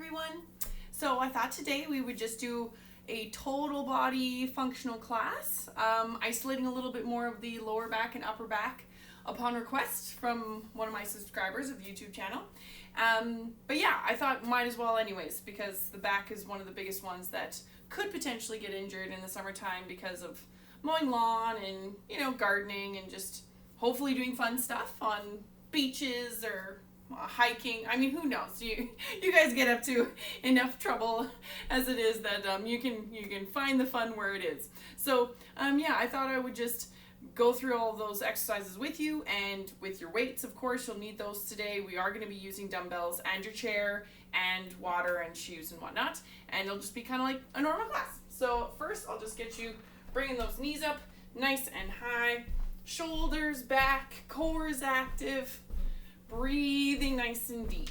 everyone. So I thought today we would just do a total body functional class, isolating a little bit more of the lower back and upper back upon request from one of my subscribers of the YouTube channel. But yeah, I thought might as well anyways, because the back is one of the biggest ones that could potentially get injured in the summertime because of mowing lawn and, gardening and just hopefully doing fun stuff on beaches or hiking. I mean, who knows? You guys get up to enough trouble as it is that you can find the fun where it is. So yeah, I thought I would just go through all those exercises with you, and with your weights, of course, you'll need those today. We are going to be using dumbbells and your chair and water and shoes and whatnot, and it'll just be kind of like a normal class. So first, I'll just get you bringing those knees up nice and high, shoulders back, core is active, breathing nice and deep.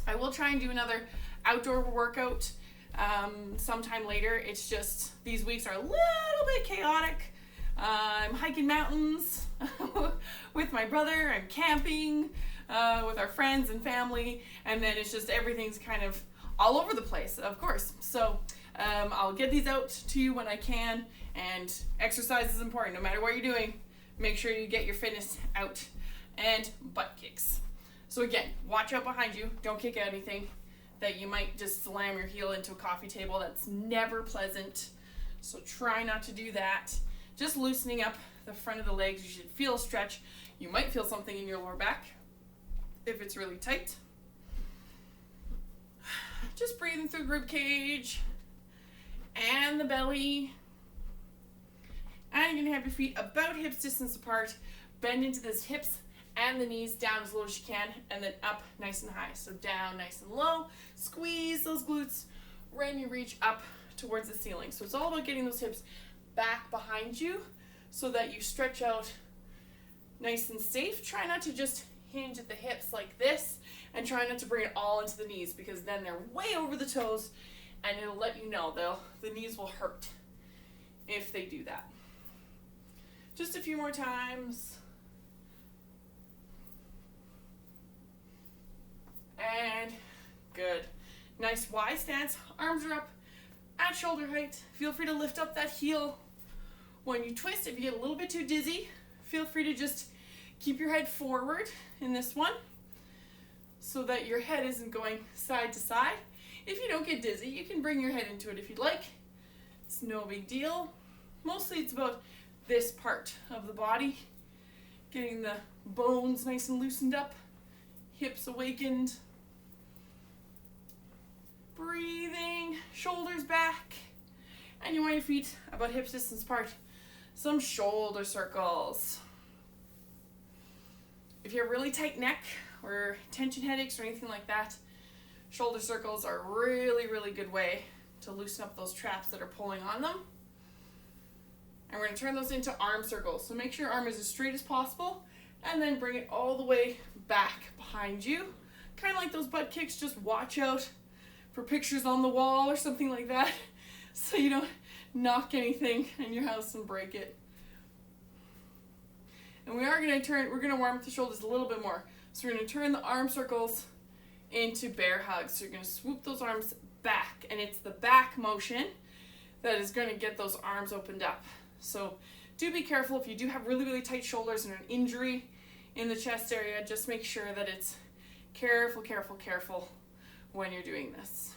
I will try and do another outdoor workout sometime later. It's just these weeks are a little bit chaotic. I'm hiking mountains with my brother. I'm camping with our friends and family, and then it's just everything's kind of all over the place, of course. So I'll get these out to you when I can, and exercise is important. No matter what you're doing, make sure you get your fitness out. And butt kicks. So again, watch out behind you. Don't kick anything that you might just slam your heel into a coffee table. That's never pleasant. So try not to do that. Just loosening up the front of the legs. You should feel a stretch. You might feel something in your lower back if it's really tight. Just breathing through the rib cage and the belly. And you're going to have your feet about hips distance apart. Bend into those hips and the knees down as low as you can, and then up nice and high. So down nice and low. Squeeze those glutes when you reach up towards the ceiling. So it's all about getting those hips back behind you so that you stretch out nice and safe. Try not to just hinge at the hips like this, and try not to bring it all into the knees, because then they're way over the toes and it'll let you know the knees will hurt if they do that. Just a few more times. And good. Nice Y stance. Arms are up at shoulder height. Feel free to lift up that heel when you twist. If you get a little bit too dizzy, feel free to just keep your head forward in this one so that your head isn't going side to side. If you don't get dizzy, you can bring your head into it if you'd like. It's no big deal. Mostly it's about this part of the body, getting the bones nice and loosened up, hips awakened. Breathing, shoulders back, and you want your feet about hip distance apart. Some shoulder circles. If you have really tight neck or tension headaches or anything like that, shoulder circles are a really, really good way to loosen up those traps that are pulling on them. And we're going to turn those into arm circles. So make sure your arm is as straight as possible, and then bring it all the way back behind you. Kind of like those butt kicks, just watch out for pictures on the wall or something like that, so you don't knock anything in your house and break it. And we're going to warm up the shoulders a little bit more. So we're going to turn the arm circles into bear hugs. So you're going to swoop those arms back, and it's the back motion that is going to get those arms opened up. So do be careful if you do have really, really tight shoulders and an injury in the chest area. Just make sure that it's careful, careful, careful when you're doing this.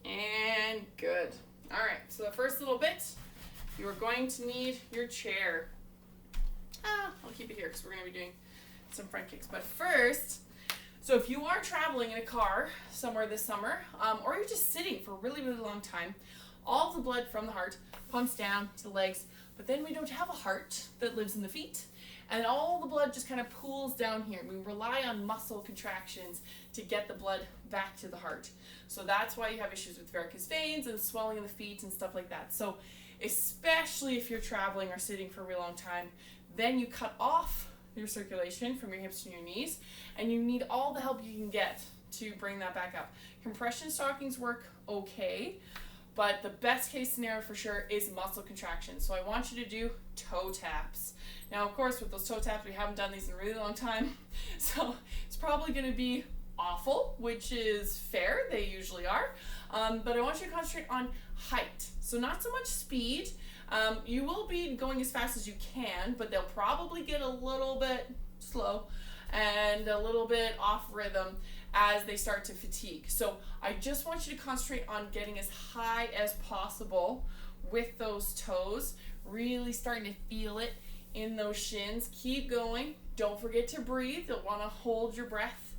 And good. All right, so the first little bit, you are going to need your chair. I'll keep it here because we're going to be doing some front kicks. But first, so if you are traveling in a car somewhere this summer, or you're just sitting for a really, really long time, all the blood from the heart pumps down to the legs, but then we don't have a heart that lives in the feet. And all the blood just kind of pools down here. We rely on muscle contractions to get the blood back to the heart. So that's why you have issues with varicose veins and swelling in the feet and stuff like that. So especially if you're traveling or sitting for a really long time, then you cut off your circulation from your hips to your knees, and you need all the help you can get to bring that back up. Compression stockings work okay, But the best case scenario for sure is muscle contraction. So I want you to do toe taps. Now, of course, with those toe taps, we haven't done these in a really long time. So it's probably going to be awful, which is fair. They usually are. But I want you to concentrate on height. So not so much speed. You will be going as fast as you can, but they'll probably get a little bit slow and a little bit off rhythm as they start to fatigue. So I just want you to concentrate on getting as high as possible with those toes, really starting to feel it in those shins. Keep going. Don't forget to breathe. You'll want to hold your breath.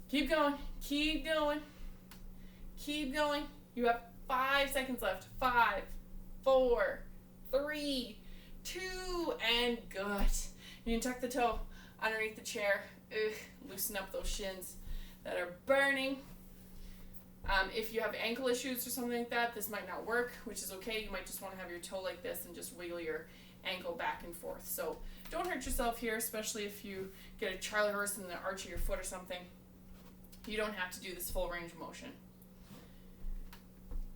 Keep going. Keep going. Keep going. You have 5 seconds left. 5, 4, 3, 2, and good. You can tuck the toe underneath the chair. Loosen up those shins that are burning. If you have ankle issues or something like that, this might not work, which is okay. You might just want to have your toe like this and just wiggle your ankle back and forth. So don't hurt yourself here, especially if you get a Charlie horse in the arch of your foot or something. You don't have to do this full range of motion.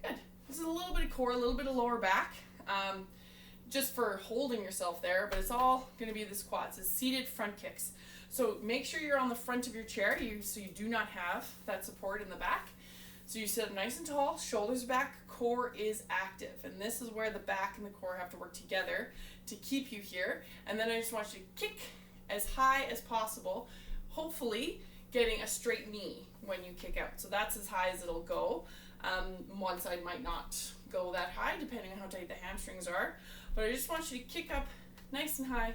Good. This is a little bit of core, a little bit of lower back, just for holding yourself there, but it's all going to be this quads. It's seated front kicks. So make sure you're on the front of your chair so you do not have that support in the back. So you sit up nice and tall, shoulders back, core is active. And this is where the back and the core have to work together to keep you here. And then I just want you to kick as high as possible, hopefully getting a straight knee when you kick out. So that's as high as it'll go. One side might not go that high depending on how tight the hamstrings are. But I just want you to kick up nice and high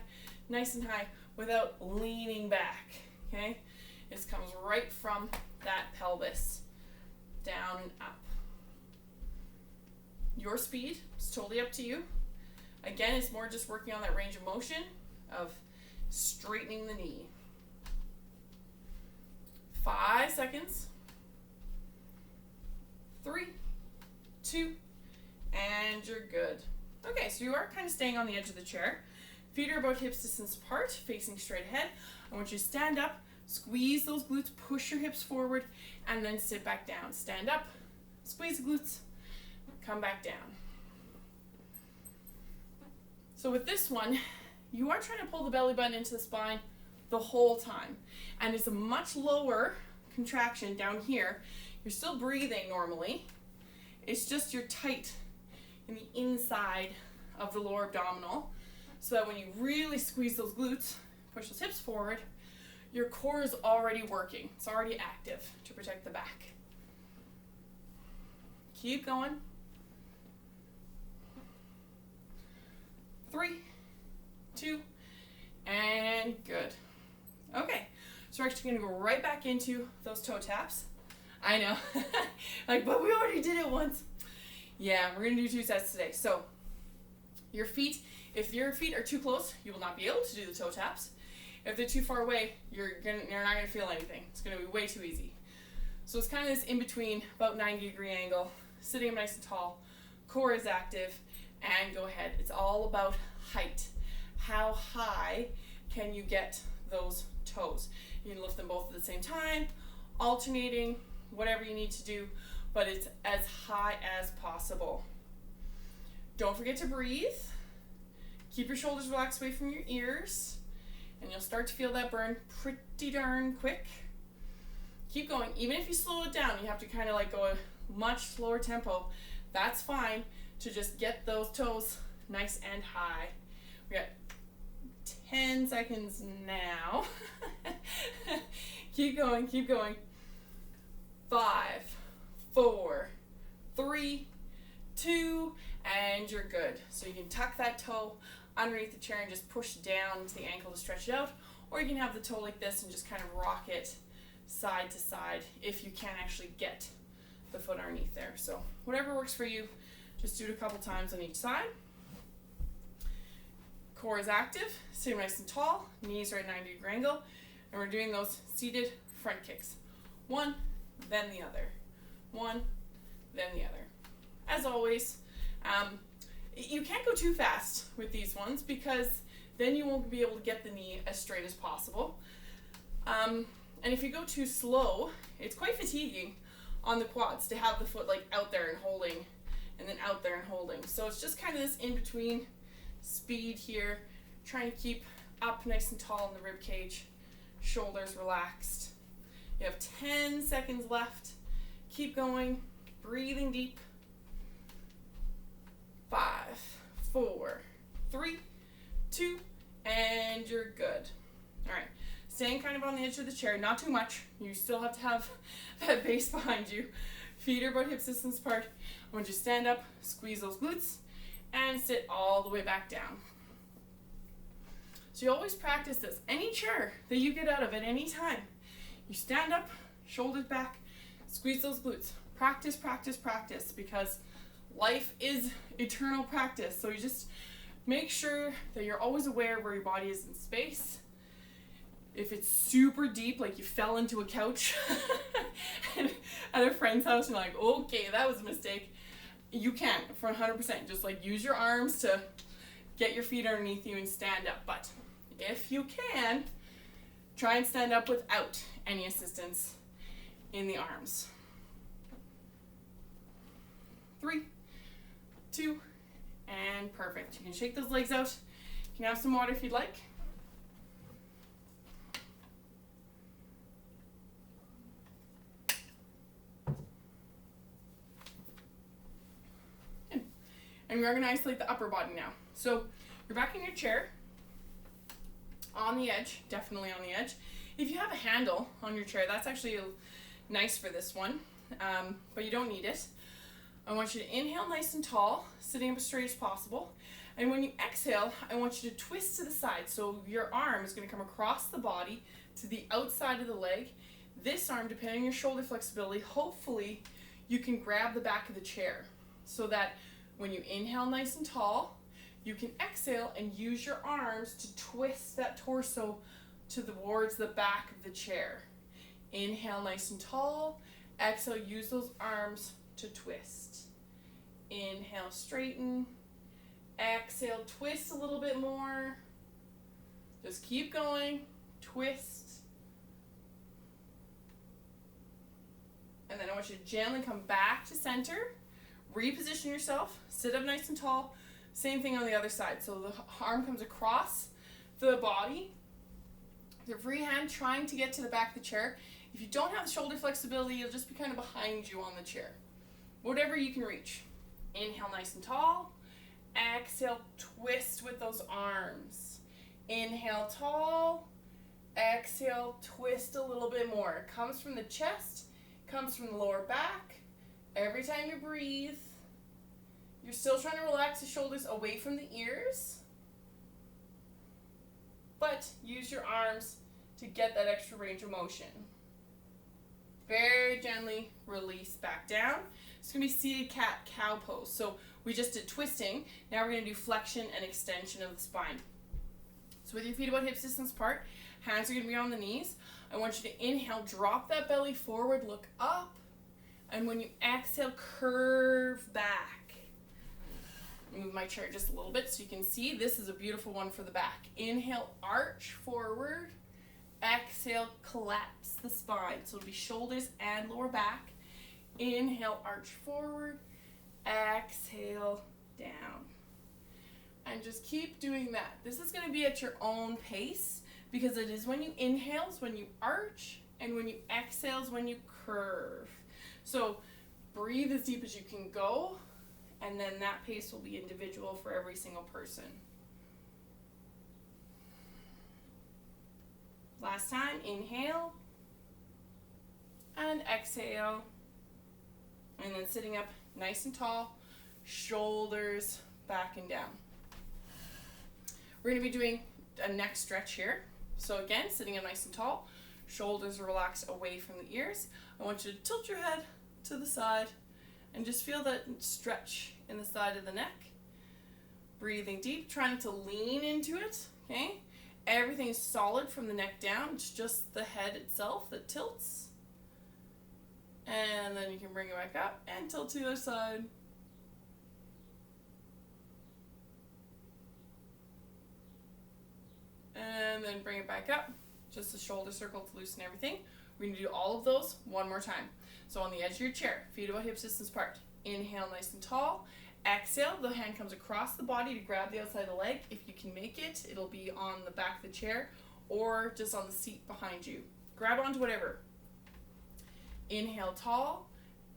without leaning back, okay? This comes right from that pelvis, down and up. Your speed is totally up to you. Again, it's more just working on that range of motion of straightening the knee. 5 seconds. 3, 2, and you're good. Okay, so you are kind of staying on the edge of the chair. Feet are about hips distance apart, facing straight ahead. I want you to stand up, squeeze those glutes, push your hips forward, and then sit back down. Stand up, squeeze the glutes, come back down. So with this one, you are trying to pull the belly button into the spine the whole time. And it's a much lower contraction down here. You're still breathing normally. It's just you're tight in the inside of the lower abdominal, so that when you really squeeze those glutes, push those hips forward, your core is already working. It's already active to protect the back. Keep going. 3, 2, and good. Okay, so we're actually gonna go right back into those toe taps. I know, but we already did it once. Yeah, we're gonna do 2 sets today. So your feet, if your feet are too close, you will not be able to do the toe taps. If they're too far away, you're not gonna feel anything. It's gonna be way too easy. So it's kind of this in between, about 90-degree angle, sitting up nice and tall, core is active, and go ahead. It's all about height. How high can you get those toes? You can lift them both at the same time, alternating, whatever you need to do, but it's as high as possible. Don't forget to breathe. Keep your shoulders relaxed away from your ears, and you'll start to feel that burn pretty darn quick. Keep going. Even if you slow it down, you have to kind of like go a much slower tempo. That's fine to just get those toes nice and high. We got 10 seconds now. Keep going, keep going. 5, 4, 3, 2, and you're good. So you can tuck that toe underneath the chair and just push down into the ankle to stretch it out, or you can have the toe like this and just kind of rock it side to side if you can't actually get the foot underneath there. So whatever works for you, just do it a couple times on each side. Core is active, sitting nice and tall, knees are at 90-degree angle, and we're doing those seated front kicks. One, then the other. One, then the other. As always, you can't go too fast with these ones because then you won't be able to get the knee as straight as possible. And if you go too slow, it's quite fatiguing on the quads to have the foot like out there and holding, and then out there and holding. So it's just kind of this in between speed here, trying to keep up nice and tall in the rib cage, shoulders relaxed. You have 10 seconds left. Keep going, breathing deep. 5, 4, 3, 2, and you're good. All right, staying kind of on the edge of the chair, not too much. You still have to have that base behind you. Feet are about hip distance apart. I want you to stand up, squeeze those glutes, and sit all the way back down. So you always practice this. Any chair that you get out of at any time, you stand up, shoulders back, squeeze those glutes. Practice, practice, practice, because life is eternal practice. So you just make sure that you're always aware of where your body is in space. If it's super deep, like you fell into a couch at a friend's house and you're like, okay, that was a mistake, you can for 100%. Just like use your arms to get your feet underneath you and stand up. But if you can, try and stand up without any assistance in the arms. 3, 2, and perfect. You can shake those legs out. You can have some water if you'd like. And we are going to isolate the upper body now. So you're back in your chair, on the edge, definitely on the edge. If you have a handle on your chair, that's actually nice for this one, but you don't need it. I want you to inhale nice and tall, sitting up as straight as possible. And when you exhale, I want you to twist to the side. So your arm is going to come across the body to the outside of the leg. This arm, depending on your shoulder flexibility, hopefully you can grab the back of the chair so that when you inhale nice and tall, you can exhale and use your arms to twist that torso towards the back of the chair. Inhale nice and tall. Exhale, use those arms to twist. Inhale, straighten. Exhale, twist a little bit more. Just keep going. Twist. And then I want you to gently come back to center. Reposition yourself. Sit up nice and tall. Same thing on the other side. So the arm comes across the body. The free hand trying to get to the back of the chair. If you don't have the shoulder flexibility, you'll just be kind of behind you on the chair. Whatever you can reach. Inhale nice and tall. Exhale, twist with those arms. Inhale tall. Exhale, twist a little bit more. It comes from the chest, comes from the lower back. Every time you breathe, you're still trying to relax the shoulders away from the ears, but use your arms to get that extra range of motion. Very gently release back down. It's going to be seated cat-cow pose. So we just did twisting. Now we're going to do flexion and extension of the spine. So with your feet about hip distance apart, hands are going to be on the knees. I want you to inhale, drop that belly forward, look up. And when you exhale, curve back. Move my chair just a little bit so you can see. This is a beautiful one for the back. Inhale, arch forward. Exhale, collapse the spine. So it'll be shoulders and lower back. Inhale, arch forward. Exhale, down. And just keep doing that. This is going to be at your own pace because it is when you inhale is when you arch, and when you exhale is when you curve. So breathe as deep as you can go, and then that pace will be individual for every single person. Last time, inhale and exhale, and then sitting up nice and tall, shoulders back and down. We're going to be doing a neck stretch here. So again, sitting up nice and tall, shoulders relax away from the ears. I want you to tilt your head to the side and just feel that stretch in the side of the neck. Breathing deep, trying to lean into it, okay? Everything is solid from the neck down. It's just the head itself that tilts. And then you can bring it back up and tilt to the other side. And then bring it back up. Just a shoulder circle to loosen everything. We're going to do all of those one more time. So on the edge of your chair, feet about hips distance apart. Inhale nice and tall. Exhale, the hand comes across the body to grab the outside of the leg. If you can make it, it'll be on the back of the chair or just on the seat behind you. Grab onto whatever. Inhale tall.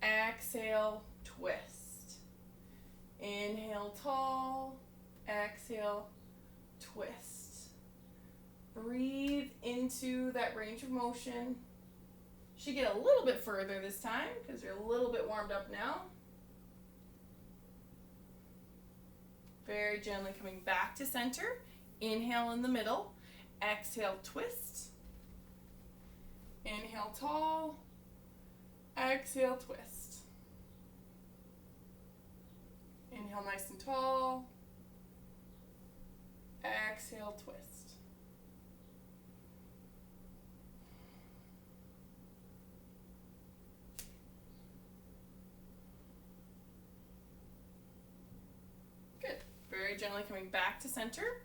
Exhale, twist. Inhale tall. Exhale, twist. Breathe into that range of motion. Should get a little bit further this time because you're a little bit warmed up now. Very gently coming back to center. Inhale in the middle. Exhale, twist. Inhale tall. Exhale, twist. Inhale nice and tall. Exhale, twist. Good. Very gently coming back to center.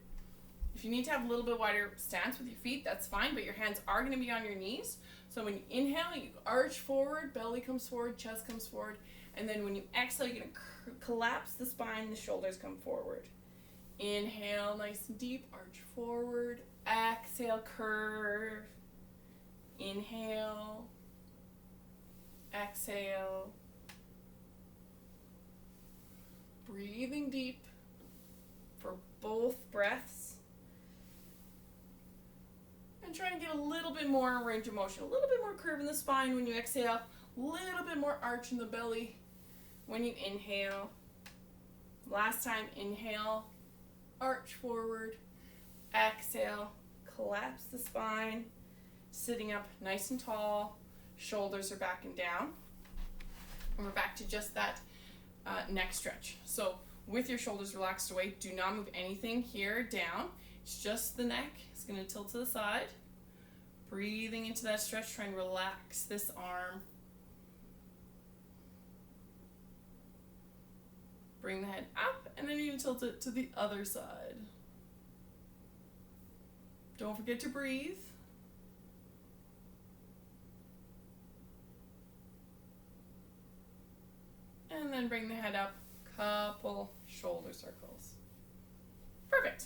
If you need to have a little bit wider stance with your feet, that's fine, but your hands are going to be on your knees. So when you inhale, you arch forward, belly comes forward, chest comes forward, and then when you exhale, you're going to collapse the spine, the shoulders come forward. Inhale, nice and deep, arch forward. Exhale, curve. Inhale. Exhale. Breathing deep for both breaths. And try and get a little bit more range of motion, a little bit more curve in the spine when you exhale, a little bit more arch in the belly when you inhale. Last time, inhale, arch forward, exhale, collapse the spine, sitting up nice and tall, shoulders are back and down. And we're back to just that neck stretch. So with your shoulders relaxed away, do not move anything here down. It's just the neck. It's going to tilt to the side. Breathing into that stretch, try and relax this arm. Bring the head up, and then you tilt it to the other side. Don't forget to breathe. And then bring the head up, couple shoulder circles. Perfect.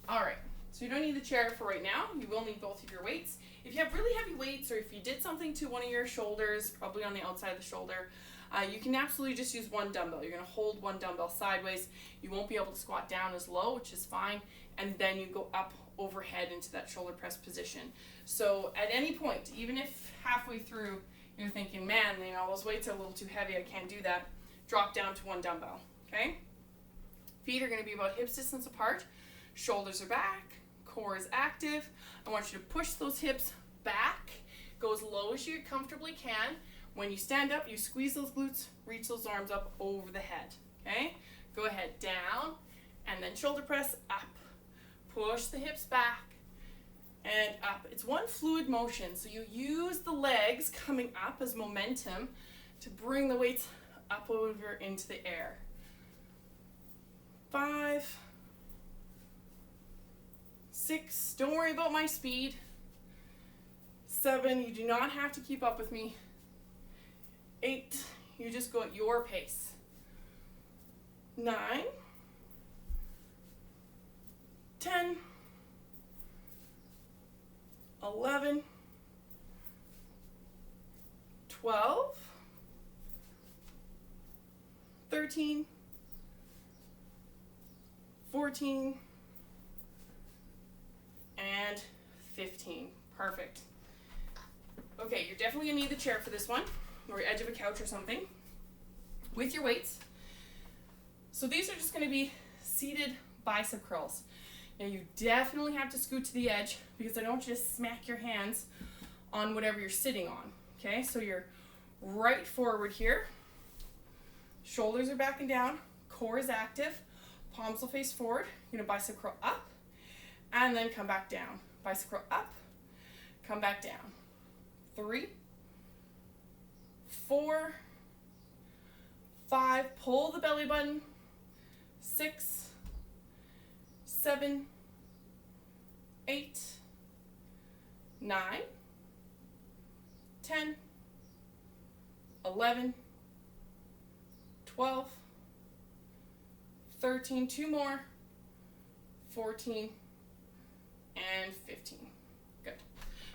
All right, so you don't need the chair for right now. You will need both of your weights. If you have really heavy weights or if you did something to one of your shoulders, probably on the outside of the shoulder, you can absolutely just use one dumbbell. You're going to hold one dumbbell sideways. You won't be able to squat down as low, which is fine, and then you go up overhead into that shoulder press position. So at any point, even if halfway through you're thinking, man, those weights are a little too heavy, I can't do that, drop down to one dumbbell, okay? Feet are going to be about hips distance apart. Shoulders are back. Core is active. I want you to push those hips back. Go as low as you comfortably can. When you stand up, you squeeze those glutes, reach those arms up over the head, okay? Go ahead, down, and then shoulder press up. Push the hips back and up. It's one fluid motion, so you use the legs coming up as momentum to bring the weights up over into the air. 5, 6, don't worry about my speed. 7, you do not have to keep up with me. 8, you just go at your pace. 9, 10, 11, 12, 13, 14, and 15. Perfect. Okay, you're definitely gonna need the chair for this one, or edge of a couch or something, with your weights. So these are just gonna be seated bicep curls. Now you definitely have to scoot to the edge because I don't want you to smack your hands on whatever you're sitting on, okay? So you're right forward here. Shoulders are back and down, core is active, palms will face forward. You're gonna bicep curl up and then come back down. Bicep curl up, come back down. 3, 4, 5, pull the belly button. 6, 7, 8, 9, 10, 11, 12, 13, two more, 14, and 15. Good.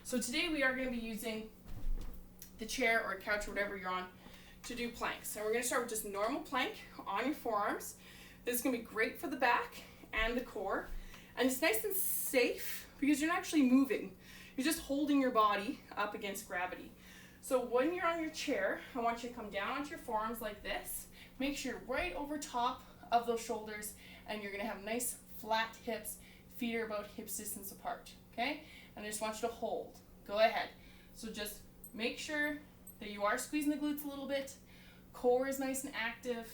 So today we are going to be using the chair or couch or whatever you're on to do planks. And we're going to start with just normal plank on your forearms. This is going to be great for the back and the core. And it's nice and safe because you're not actually moving. You're just holding your body up against gravity. So when you're on your chair, I want you to come down onto your forearms like this. Make sure you're right over top of those shoulders, and you're going to have nice flat hips. Feet are about hips distance apart, okay? And I just want you to hold. Go ahead. So just make sure that you are squeezing the glutes a little bit. Core is nice and active.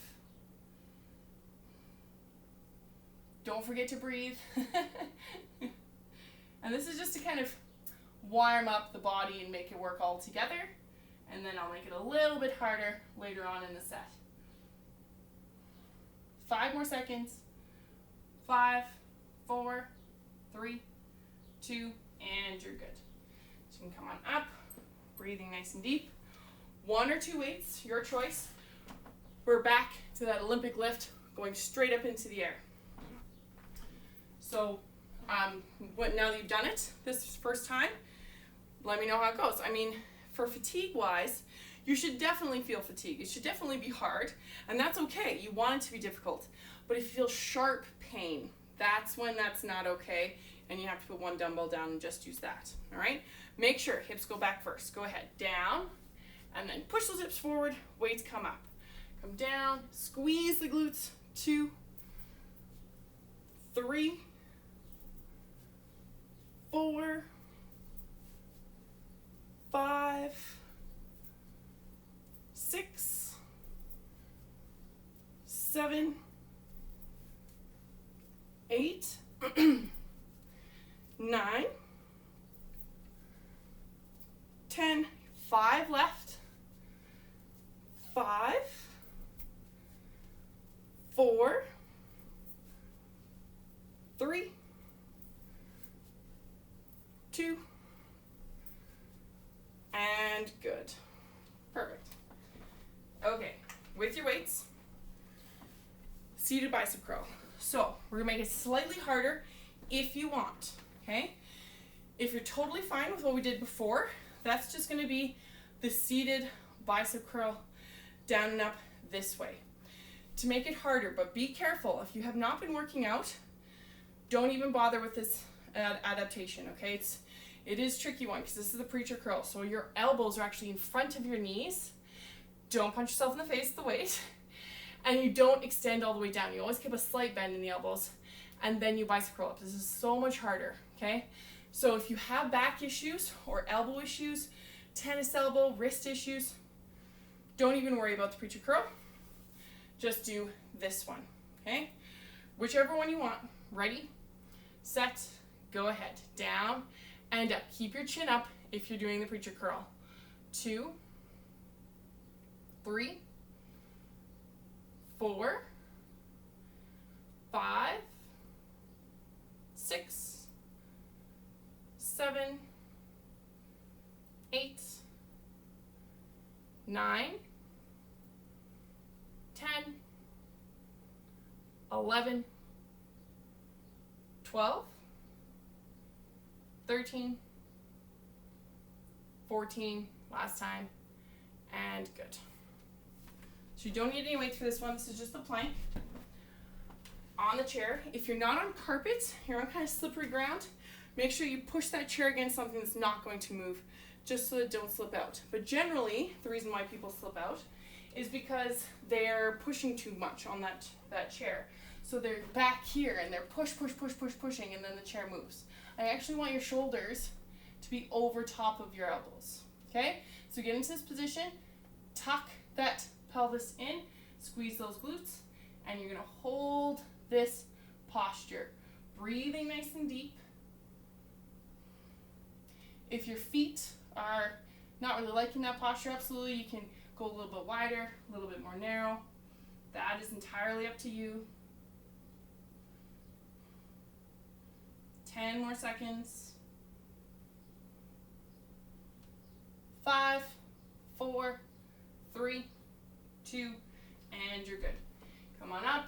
Don't forget to breathe. And this is just to kind of warm up the body and make it work all together. And then I'll make it a little bit harder later on in the set. 5 more seconds. 5, 4, 3, 2, and you're good. So you can come on up, breathing nice and deep. 1 or 2 weights, your choice. We're back to that Olympic lift, going straight up into the air. So now that you've done it this first time, let me know how it goes. I mean, for fatigue-wise, you should definitely feel fatigue. It should definitely be hard, and that's okay. You want it to be difficult. But if you feel sharp pain, that's when that's not okay, and you have to put 1 dumbbell down and just use that, all right? Make sure hips go back first. Go ahead, down, and then push those hips forward, weights come up. Come down, squeeze the glutes, 2, 3, 4, 5, 6, 7, 8, 9, 10, 5 left, 5, 4, 3, 2, and good. Perfect. Okay, with your weights, seated bicep curl. So we're gonna make it slightly harder if you want, okay? If you're totally fine with what we did before, that's just gonna be the seated bicep curl down and up this way. To make it harder, but be careful, if you have not been working out, don't even bother with this adaptation, okay? It is a tricky one because this is the preacher curl, so your elbows are actually in front of your knees. Don't punch yourself in the face with the weight, and you don't extend all the way down. You always keep a slight bend in the elbows, and then you bicep curl up. This is so much harder, okay? So if you have back issues or elbow issues, tennis elbow, wrist issues, don't even worry about the preacher curl. Just do this one, okay? Whichever one you want. Ready, set, go ahead. Down and up. Keep your chin up if you're doing the preacher curl. 2, 3, 4, 5, 6, 7, 8, 9, 10, 11, 12, 13, 14, last time, and good. So you don't need any weights for this one. This is just the plank on the chair. If you're not on carpet, you're on kind of slippery ground, make sure you push that chair against something that's not going to move, just so that it don't slip out. But generally, the reason why people slip out is because they're pushing too much on that chair. So they're back here and they're pushing, and then the chair moves. I actually want your shoulders to be over top of your elbows, okay? So get into this position, tuck that pelvis in, squeeze those glutes, and you're gonna hold this posture. Breathing nice and deep. If your feet are not really liking that posture, absolutely, you can go a little bit wider, a little bit more narrow. That is entirely up to you. 10 more seconds. 5, 4, 3, 2, and you're good. Come on up.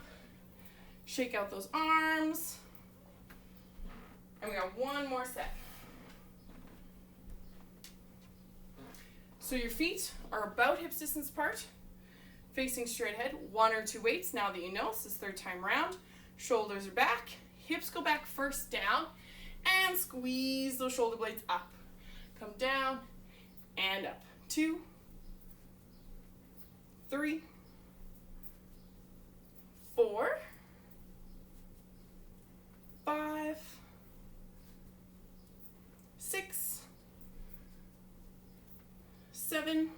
Shake out those arms. And we got one more set. So your feet are about hips distance apart, facing straight ahead. 1 or 2 weights, now that you know, this is third time round. Shoulders are back, hips go back first down, and squeeze those shoulder blades up. Come down and up. 2, 3, 4, 5, 6, 7,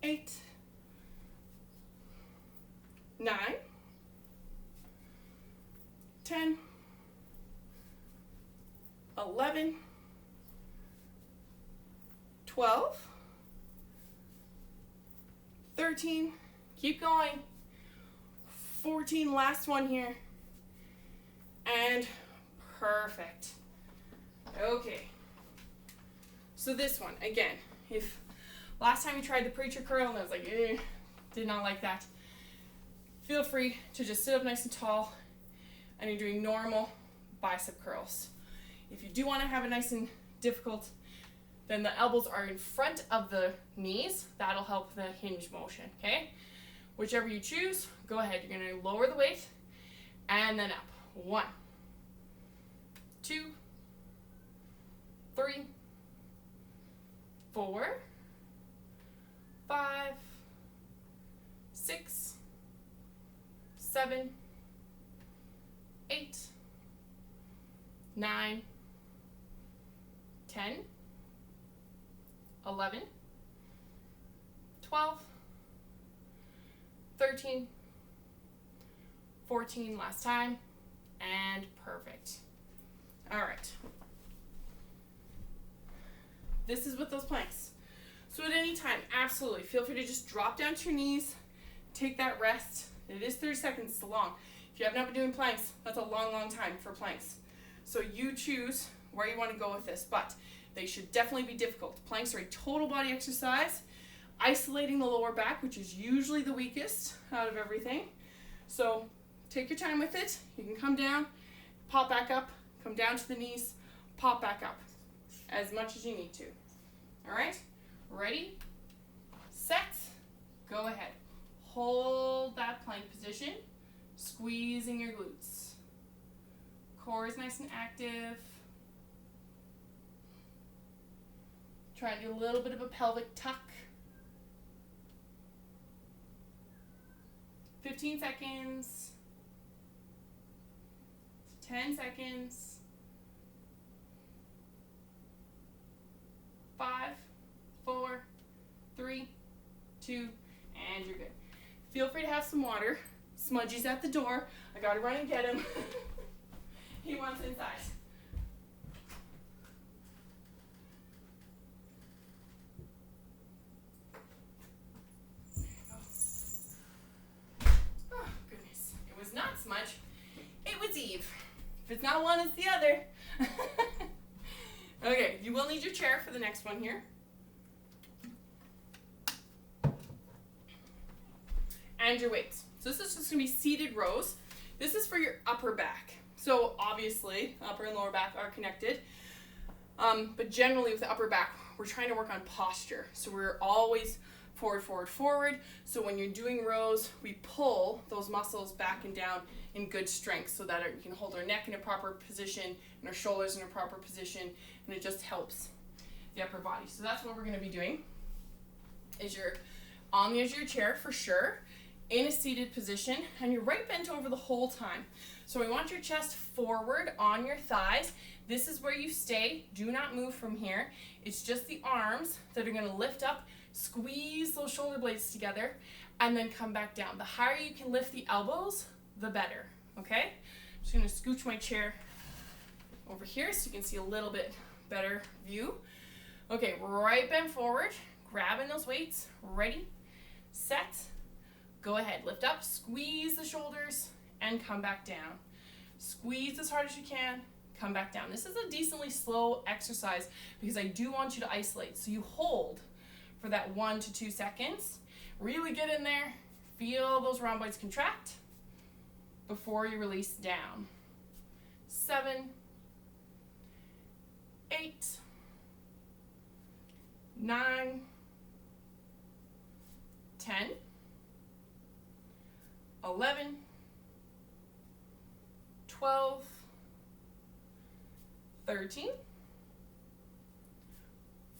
8, 9, 10, 11, 12, 13, keep going, 14, last one here, and perfect. Okay, so this one, again, if last time you tried the preacher curl and I was like, did not like that, feel free to just sit up nice and tall and you're doing normal bicep curls. If you do want to have it nice and difficult, then the elbows are in front of the knees. That'll help the hinge motion, okay? Whichever you choose, go ahead. You're going to lower the weight and then up. 1, 2, 3, 4, 5, 6, 7, 8, 9, 10, 11, 12, 13, 14, last time, and perfect. All right. This is with those planks. So at any time, absolutely, feel free to just drop down to your knees, take that rest. It is 30 seconds, it's long. If you have not been doing planks, that's a long, long time for planks. So you choose where you want to go with this, but they should definitely be difficult. Planks are a total body exercise, isolating the lower back, which is usually the weakest out of everything. So take your time with it. You can come down, pop back up, come down to the knees, pop back up, as much as you need to. All right, ready, set, go ahead. Hold that plank position, squeezing your glutes. Core is nice and active. Try and do a little bit of a pelvic tuck. 15 seconds. 10 seconds. 5, 4, 3, 2, and you're good. Feel free to have some water. Smudgy's at the door. I gotta run and get him. He wants inside. There you go. Oh, goodness. It was not Smudge. It was Eve. If it's not one, it's the other. Okay, you will need your chair for the next one here. And your weights. So this is just going to be seated rows. This is for your upper back. So obviously, upper and lower back are connected. But generally with the upper back, we're trying to work on posture. So we're always forward, forward, forward. So when you're doing rows, we pull those muscles back and down in good strength so that we can hold our neck in a proper position and our shoulders in a proper position, and it just helps the upper body. So that's what we're going to be doing. Is you're on the edge of your chair for sure, in a seated position, and you're right bent over the whole time. So we want your chest forward on your thighs. This is where you stay. Do not move from here. It's just the arms that are going to lift up, squeeze those shoulder blades together, and then come back down. The higher you can lift the elbows, the better, okay? I'm just going to scooch my chair over here so you can see a little bit better view. Okay, right bend forward, grabbing those weights, ready, set, go ahead, lift up, squeeze the shoulders, and come back down. Squeeze as hard as you can, come back down. This is a decently slow exercise because I do want you to isolate. So you hold for that 1 to 2 seconds. Really get in there. Feel those rhomboids contract before you release down. 7, 8, 9, 10, 11, 12, 13,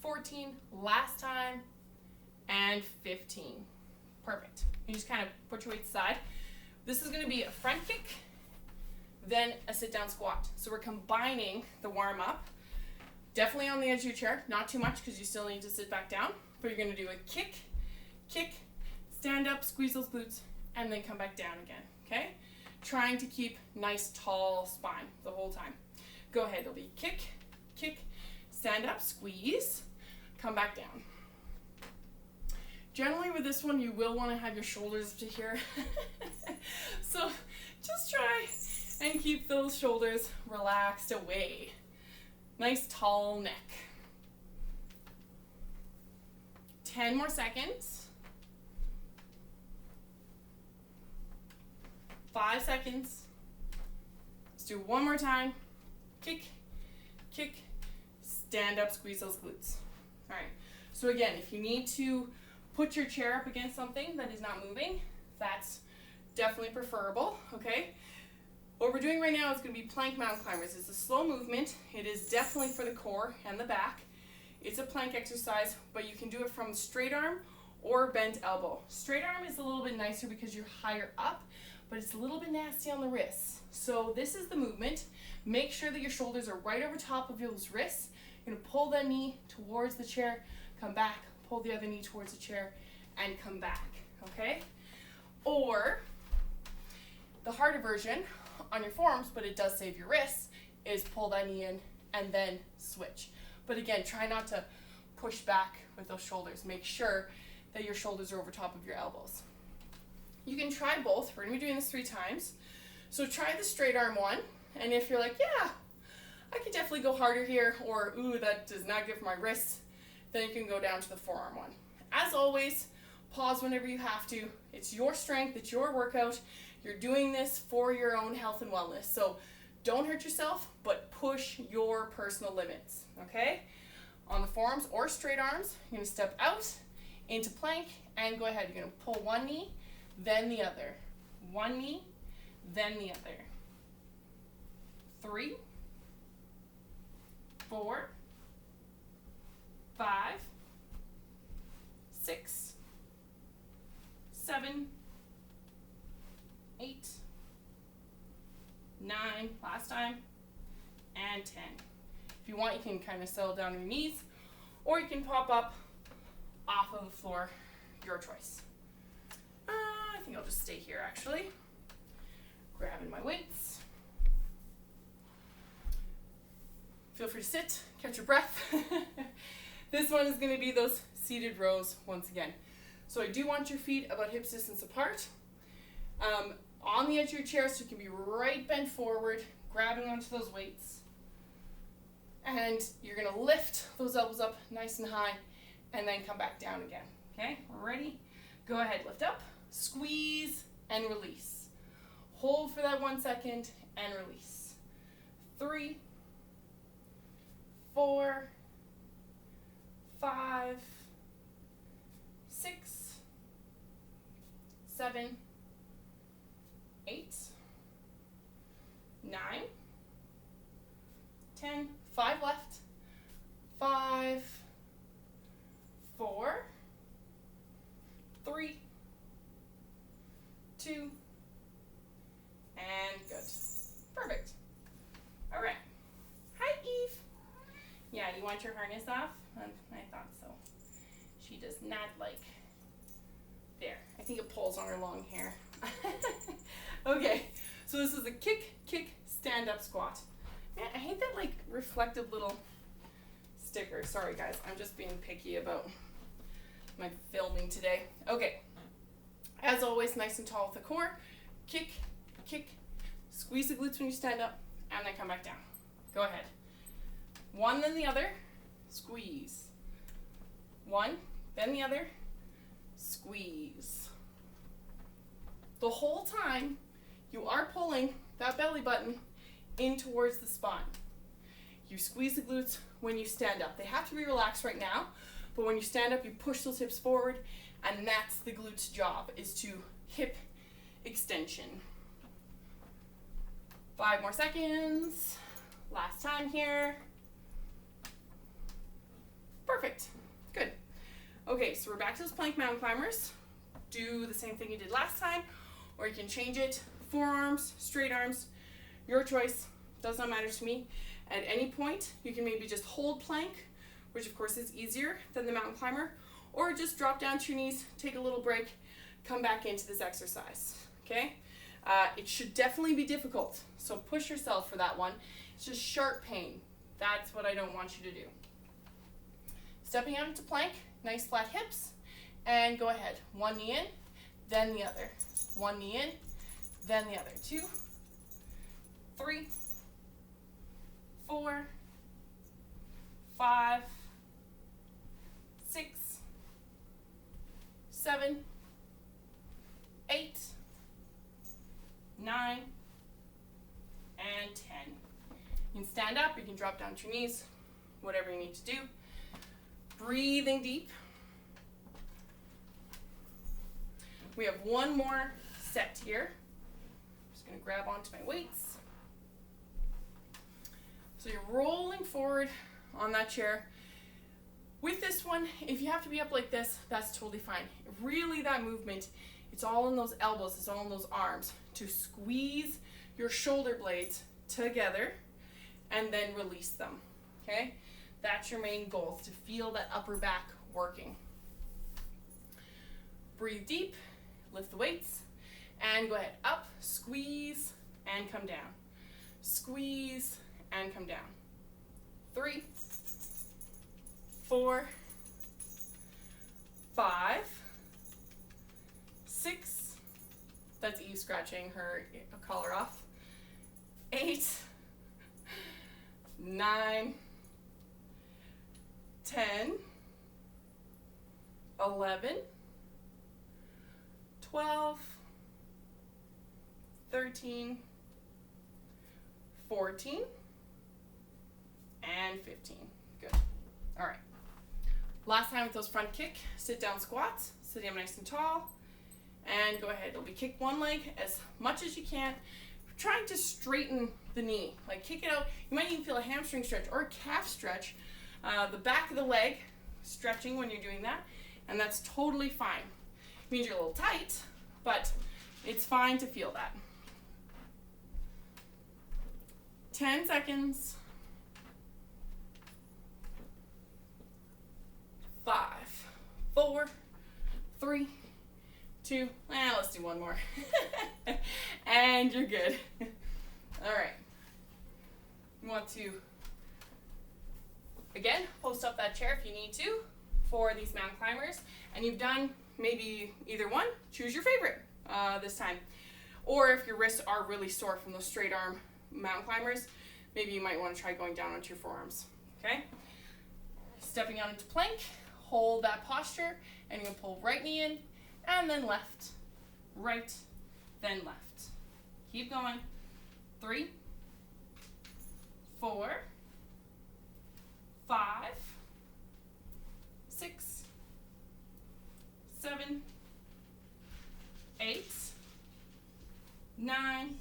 14, last time, and 15. Perfect. You just kind of put your weight aside. This is going to be a front kick, then a sit down squat. So we're combining the warm up. Definitely on the edge of your chair, not too much because you still need to sit back down, but you're going to do a kick, kick, stand up, squeeze those glutes, and then come back down again, okay? Trying to keep nice tall spine the whole time. Go ahead, it'll be kick, kick, stand up, squeeze, come back down. Generally with this one, you will want to have your shoulders up to here. So just try and keep those shoulders relaxed away. Nice tall neck. 10 more seconds. 5 seconds. Let's do one more time. Kick, kick, stand up, squeeze those glutes. All right. So again, if you need to put your chair up against something that is not moving, that's definitely preferable, okay? What we're doing right now is going to be plank mountain climbers. It's a slow movement. It is definitely for the core and the back. It's a plank exercise, but you can do it from straight arm or bent elbow. Straight arm is a little bit nicer because you're higher up, but it's a little bit nasty on the wrists. So this is the movement. Make sure that your shoulders are right over top of those wrists. You're going to pull that knee towards the chair, come back, pull the other knee towards the chair, and come back, okay? Or the harder version on your forearms, but it does save your wrists, is pull that knee in and then switch. But again, try not to push back with those shoulders. Make sure that your shoulders are over top of your elbows. You can try both. We're gonna be doing this 3 times. So try the straight arm one, and if you're like, yeah, I could definitely go harder here, or ooh, that does not good for my wrists, then you can go down to the forearm one. As always, pause whenever you have to. It's your strength, it's your workout. You're doing this for your own health and wellness. So don't hurt yourself, but push your personal limits, okay? On the forearms or straight arms, you're gonna step out into plank and go ahead. You're gonna pull one knee, then the other. One knee, then the other. 3, 4, 5, 6, 7, 8, 9, last time, and 10. If you want, you can kind of settle down on your knees, or you can pop up off of the floor, your choice. I think I'll just stay here actually. Grabbing my weights. Feel free to sit, catch your breath. This one is going to be those seated rows once again. So I do want your feet about hip distance apart. On the edge of your chair, so you can be right bent forward, grabbing onto those weights. And you're going to lift those elbows up nice and high, and then come back down again. Okay, ready? Go ahead, lift up, squeeze, and release. Hold for that 1 second, and release. 3, 4, 5, 6, 7, 8, 9, 10, 5 left, 5, 4, 3, 2, and good. Perfect. All right. Hi, Eve. Yeah, you want your harness off? I thought so. She does not like. There. I think it pulls on her long hair. Okay, so this is a kick, kick, stand up squat. Man, I hate that like reflective little sticker. Sorry guys, I'm just being picky about my filming today. Okay, as always, nice and tall with the core. Kick, kick, squeeze the glutes when you stand up, and then come back down. Go ahead. One, then the other, squeeze. One, then the other, squeeze. The whole time, you are pulling that belly button in towards the spine. You squeeze the glutes when you stand up. They have to be relaxed right now, but when you stand up, you push those hips forward, and that's the glutes' job, is to hip extension. 5 more seconds. Last time here. Perfect. Good. Okay, so we're back to those plank mountain climbers. Do the same thing you did last time, or you can change it. Forearms, straight arms, your choice. Does not matter to me. At any point, you can maybe just hold plank, which of course is easier than the mountain climber, or just drop down to your knees, take a little break, come back into this exercise, okay? It should definitely be difficult, so push yourself for that one. It's just sharp pain. That's what I don't want you to do. Stepping out into plank, nice flat hips, and go ahead. One knee in, then the other. One knee in, then the other. 2, 3, 4, 5, 6, 7, 8, 9, and 10. You can stand up, you can drop down to your knees, whatever you need to do. Breathing deep. We have one more set here. I'm just going to grab onto my weights. So you're rolling forward on that chair. With this one, if you have to be up like this, that's totally fine. Really, that movement, it's all in those elbows, it's all in those arms to squeeze your shoulder blades together and then release them, okay? That's your main goal, to feel that upper back working. Breathe deep, lift the weights, and go ahead. Up, squeeze, and come down. Squeeze, and come down. 3, 4, 5, 6, that's Eve scratching her collar off. 8, 9, 10, 11, 12, 13, 14, and 15. Good. All right. Last time with those front kick, sit down squats, sitting up nice and tall, and go ahead. It'll be kick one leg as much as you can, trying to straighten the knee. Like kick it out. You might even feel a hamstring stretch or a calf stretch. The back of the leg stretching when you're doing that, and that's totally fine. It means you're a little tight, but it's fine to feel that. 10 seconds. 5, 4, 3, 2, let's do one more. And you're good. All right. You want to, again, post up that chair if you need to for these mountain climbers. And you've done maybe either one, choose your favorite this time. Or if your wrists are really sore from those straight arm mountain climbers, maybe you might want to try going down onto your forearms, okay? Stepping out into plank, hold that posture, and you'll pull right knee in, and then left, right, then left. Keep going. 3, 4, 5, 6, 7, 8, 9,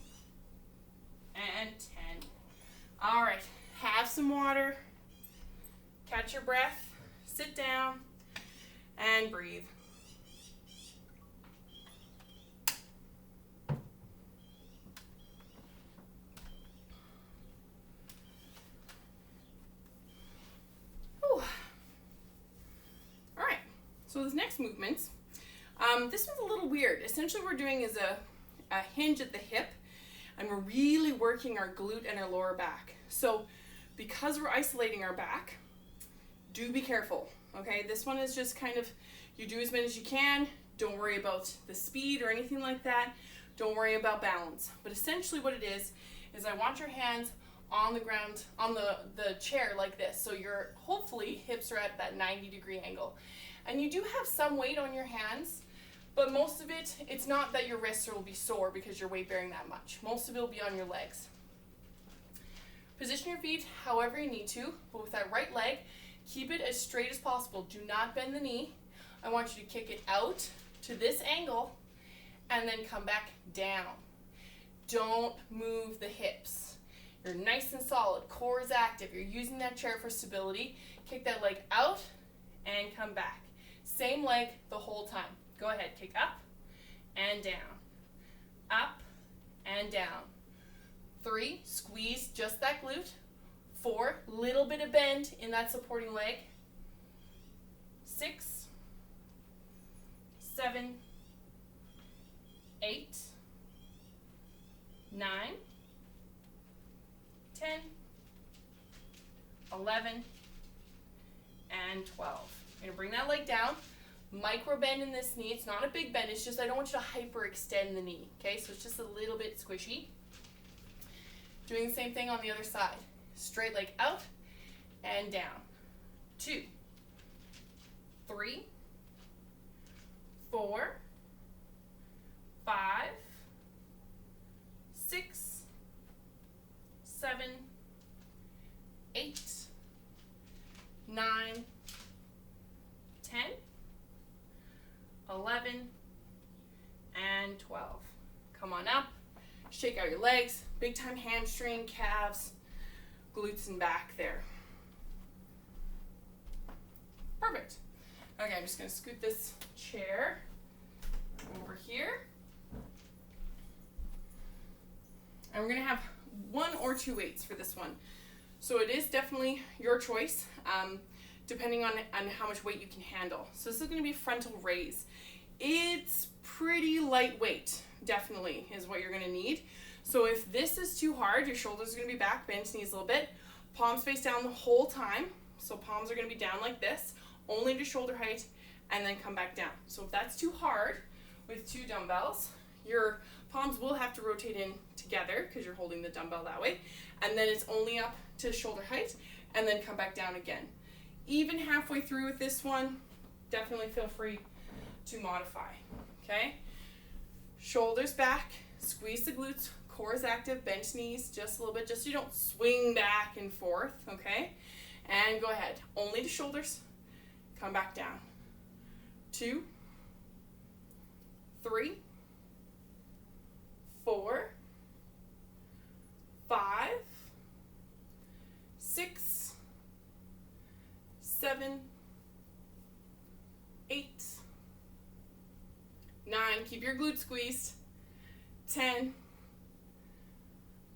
and 10. All right, have some water, catch your breath, sit down, and breathe. Whew. All right, so this next movement, this one's a little weird. Essentially what we're doing is a hinge at the hip, and we're really working our glute and our lower back. So because we're isolating our back, do be careful, okay? This one is just kind of, you do as many as you can. Don't worry about the speed or anything like that. Don't worry about balance. But essentially what it is I want your hands on the ground, on the chair like this. So your, hopefully, hips are at that 90-degree angle. And you do have some weight on your hands, but most of it, it's not that your wrists will be sore because you're weight bearing that much. Most of it will be on your legs. Position your feet however you need to, but with that right leg, keep it as straight as possible. Do not bend the knee. I want you to kick it out to this angle and then come back down. Don't move the hips. You're nice and solid. Core is active. You're using that chair for stability. Kick that leg out and come back. Same leg the whole time. Go ahead. Kick up and down. Up and down. 3, squeeze just that glute. 4, little bit of bend in that supporting leg. 6, 7, 8, 9, 10, 11, and 12. You're going to bring that leg down. Micro bend in this knee. It's not a big bend. It's just I don't want you to hyperextend the knee. Okay, so it's just a little bit squishy. Doing the same thing on the other side. Straight leg out and down. 2, 3, 4, 5, 6, 7, 8, 9, 10, 11, and 12. Come on up. Shake out your legs. Big time hamstring, calves, glutes, and back there. Perfect. Okay, I'm just going to scoot this chair over here. And we're going to have 1 or 2 weights for this one. So it is definitely your choice, depending on how much weight you can handle. So this is going to be frontal raise. It's pretty lightweight, definitely, is what you're going to need. So if this is too hard, your shoulders are going to be back, bend knees a little bit, palms face down the whole time. So palms are going to be down like this, only to shoulder height, and then come back down. So if that's too hard with 2 dumbbells, your palms will have to rotate in together because you're holding the dumbbell that way. And then it's only up to shoulder height, and then come back down again. Even halfway through with this one, definitely feel free to modify, okay? Shoulders back, squeeze the glutes, core is active, bend knees just a little bit, just so you don't swing back and forth, okay? And go ahead, only to shoulders, come back down. 2, 3, 4, 5, 6, 7, 8, 9, keep your glutes squeezed, 10,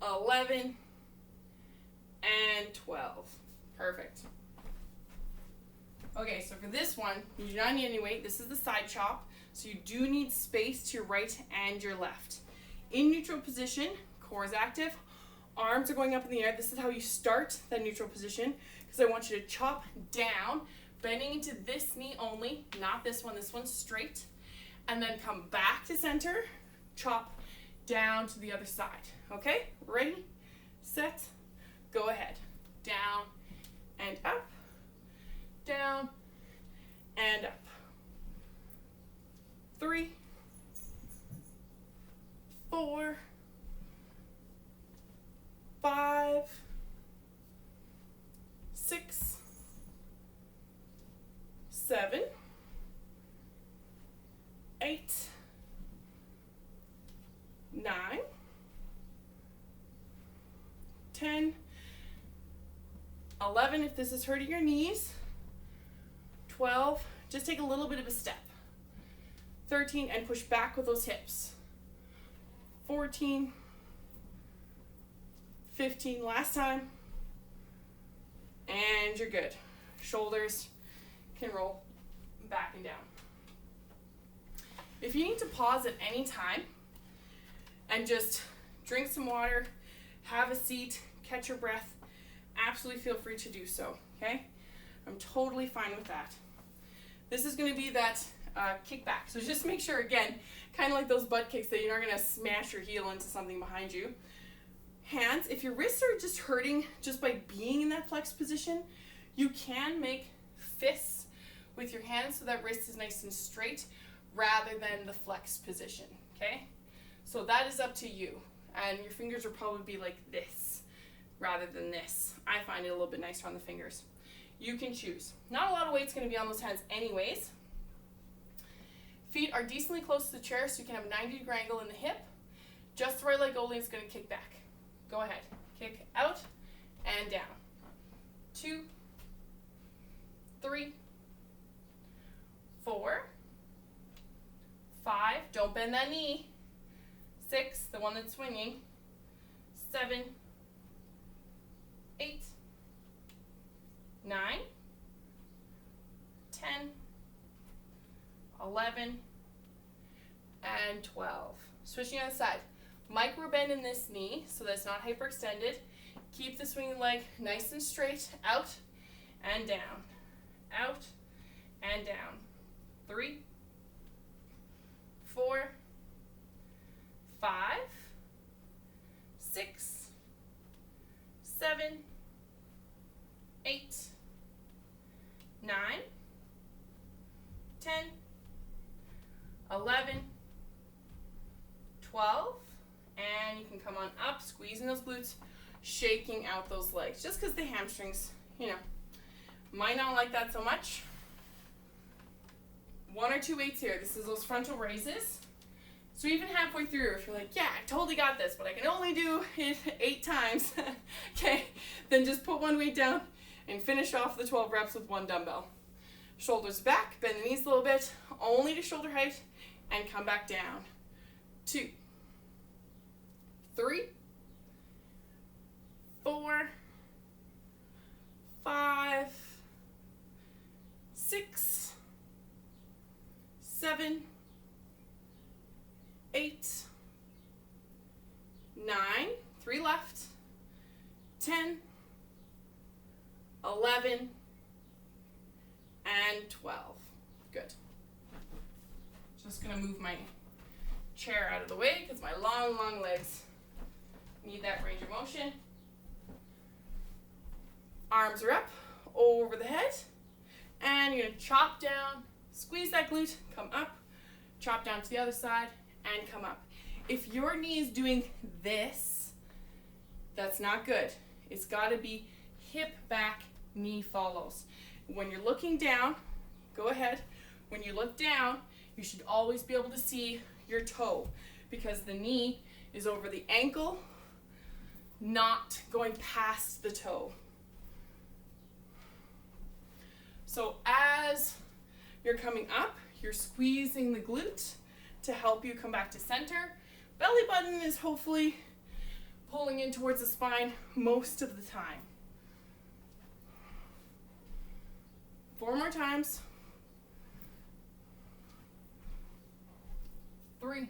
11, and 12. Perfect. Okay, so for this one, you do not need any weight. This is the side chop, so you do need space to your right and your left. In neutral position, core is active, arms are going up in the air. This is how you start that neutral position, because I want you to chop down, bending into this knee only, not this one. This one's straight. And then come back to center, chop down to the other side. Okay, ready, set, go ahead. Down and up, down and up. 3, 4, 5, 6, 7, 8, 9, 10, 11 if this is hurting your knees, 12, just take a little bit of a step, 13, and push back with those hips, 14, 15, last time, and you're good. Shoulders can roll back and down. If you need to pause at any time and just drink some water, have a seat, catch your breath, absolutely feel free to do so, okay? I'm totally fine with that. This is going to be that kickback. So just make sure, again, kind of like those butt kicks, that you're not going to smash your heel into something behind you. Hands, if your wrists are just hurting just by being in that flexed position, you can make fists with your hands so that wrist is nice and straight rather than the flexed position, okay? So that is up to you. And your fingers will probably be like this rather than this. I find it a little bit nicer on the fingers. You can choose. Not a lot of weight's going to be on those hands anyways. Feet are decently close to the chair so you can have a 90-degree angle in the hip. Just the right leg only is going to kick back. Go ahead. Kick out and down. 2, 3, 4, 5. Don't bend that knee. 6, the one that's swinging. 7, 8, 9, 10, 11, and 12. Switching on the side. Micro bend in this knee so that it's not hyperextended. Keep the swinging leg nice and straight. Out and down. Out and down. 3, 4, 5, 6, 7, 8, 9, 10, 11, 12, and you can come on up, squeezing those glutes, shaking out those legs. Just because the hamstrings, might not like that so much. 1 or 2 weights here. This is those frontal raises. So even halfway through, if you're like, yeah, I totally got this, but I can only do it 8 times, okay, then just put 1 weight down and finish off the 12 reps with 1 dumbbell. Shoulders back, bend the knees a little bit, only to shoulder height, and come back down. 2, 3, 4, 5, 6, 7, 8, 9, 3 left, 10, 11, and 12. Good. Just gonna move my chair out of the way because my long legs need that range of motion. Arms are up over the head, and you're gonna chop down, squeeze that glute, come up, chop down to the other side, and come up. If your knee is doing this, that's not good. It's gotta be hip back, knee follows. When you're looking down, go ahead. When you look down, you should always be able to see your toe because the knee is over the ankle, not going past the toe. So as you're coming up, you're squeezing the glute to help you come back to center. Belly button is hopefully pulling in towards the spine most of the time. 4 more times. 3,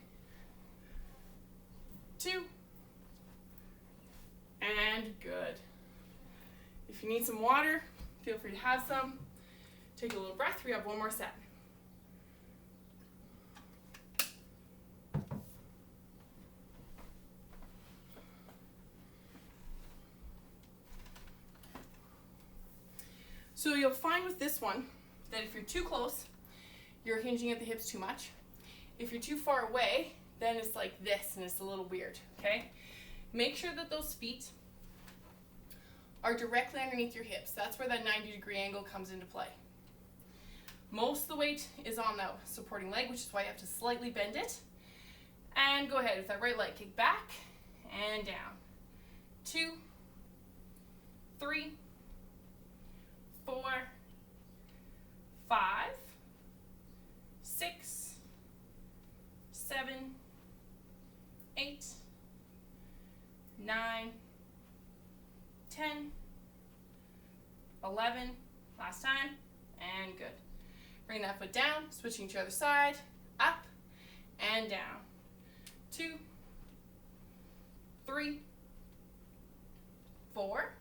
2, and good. If you need some water, feel free to have some. Take a little breath. We have 1 more set. So you'll find with this one that if you're too close, you're hinging at the hips too much. If you're too far away, then it's like this and it's a little weird, okay? Make sure that those feet are directly underneath your hips. That's where that 90-degree angle comes into play. Most of the weight is on that supporting leg, which is why you have to slightly bend it. And go ahead with that right leg, kick back and down. 2, 3, 4, 5, 6, 7, 8, 9, 10, 11, last time, and good. Bring that foot down, switching to the other side, up and down. 2, 3, 4,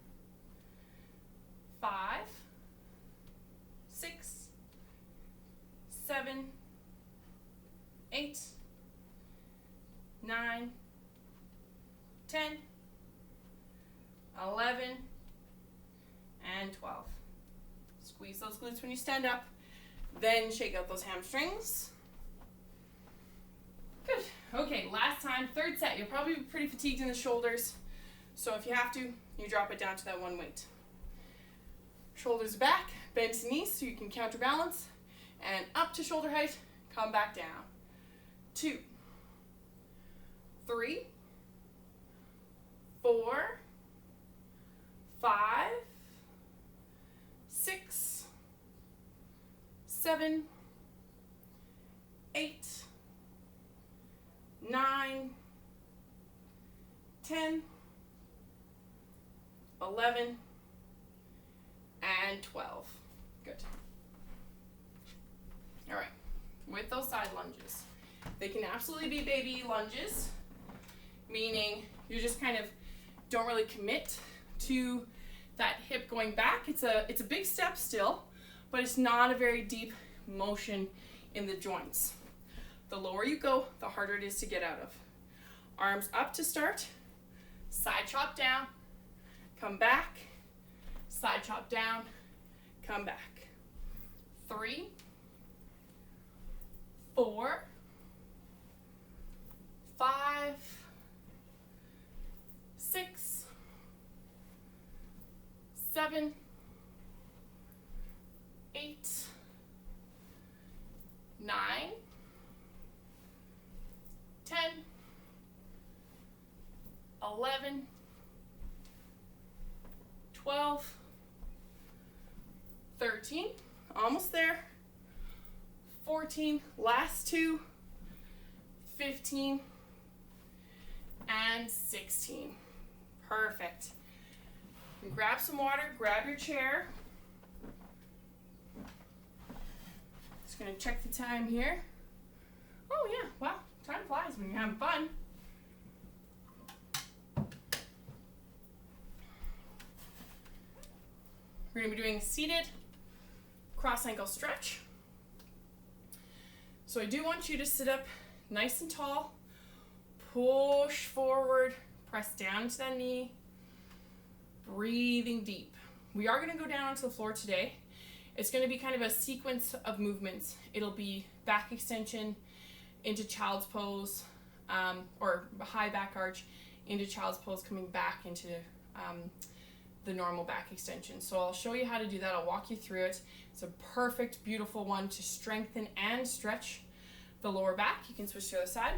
5, 6, 7, 8, 9, 10, Squeeze those glutes when you stand up. Then shake out those hamstrings. Good. Okay, last time, third set. You'll probably be pretty fatigued in the shoulders. So if you have to, you drop it down to that one weight. Shoulders back, bend to knees so you can counterbalance. And up to shoulder height, come back down. 2, 3, 4, 5, 6, 7, 8, 9, 10, 11, and 12. Good. All right, with those side lunges. They can absolutely be baby lunges, meaning you just kind of don't really commit to that hip going back. It's a big step still, but it's not a very deep motion in the joints. The lower you go, the harder it is to get out of. Arms up to start, side chop down, come back, side chop down, come back. 3, 4, 5, 6, 7, 8, 9, 10, 11, 12, 13, almost there, 14, last 2, 15, and 16. Perfect. Grab some water, grab your chair. Just gonna check the time here. Oh yeah, wow, time flies when you're having fun. We're gonna be doing a seated cross ankle stretch. So I do want you to sit up nice and tall, push forward, press down to that knee, breathing deep. We are gonna go down onto the floor today. It's gonna be kind of a sequence of movements. It'll be back extension into child's pose, or high back arch into child's pose, coming back into the normal back extension. So I'll show you how to do that. I'll walk you through it. It's a perfect, beautiful one to strengthen and stretch the lower back. You can switch to the other side.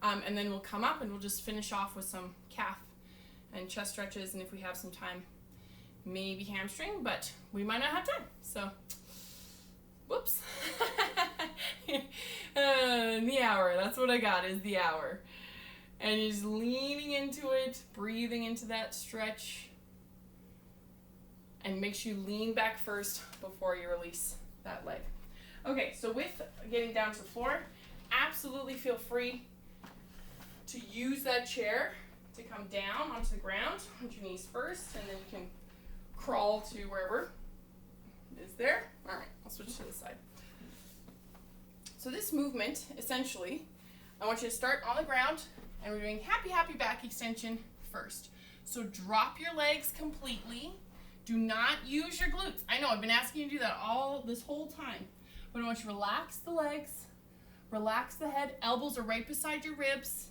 And then we'll come up and we'll just finish off with some calf and chest stretches, and if we have some time, maybe hamstring, but we might not have time. So, whoops. The hour, that's what I got, is the hour. And you're just leaning into it, breathing into that stretch. And make sure you lean back first before you release that leg. Okay, so with getting down to the floor, absolutely feel free to use that chair to come down onto the ground, onto your knees first, and then you can crawl to wherever is there. All right, I'll switch to the side. So this movement, essentially, I want you to start on the ground, and we're doing happy, happy back extension first. So drop your legs completely. Do not use your glutes. I know, I've been asking you to do that this whole time. But I want you to relax the legs, relax the head. Elbows are right beside your ribs.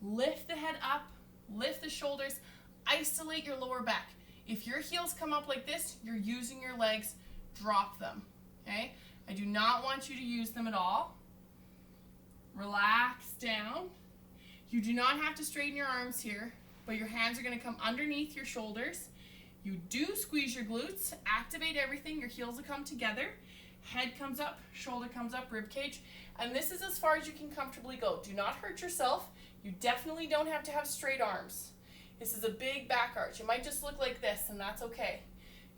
Lift the head up, lift the shoulders, isolate your lower back. If your heels come up like this, you're using your legs, drop them, okay? I do not want you to use them at all. Relax down. You do not have to straighten your arms here, but your hands are gonna come underneath your shoulders. You do squeeze your glutes, activate everything, your heels will come together, head comes up, shoulder comes up, rib cage, and this is as far as you can comfortably go. Do not hurt yourself. You definitely don't have to have straight arms. This is a big back arch. It might just look like this, and that's okay.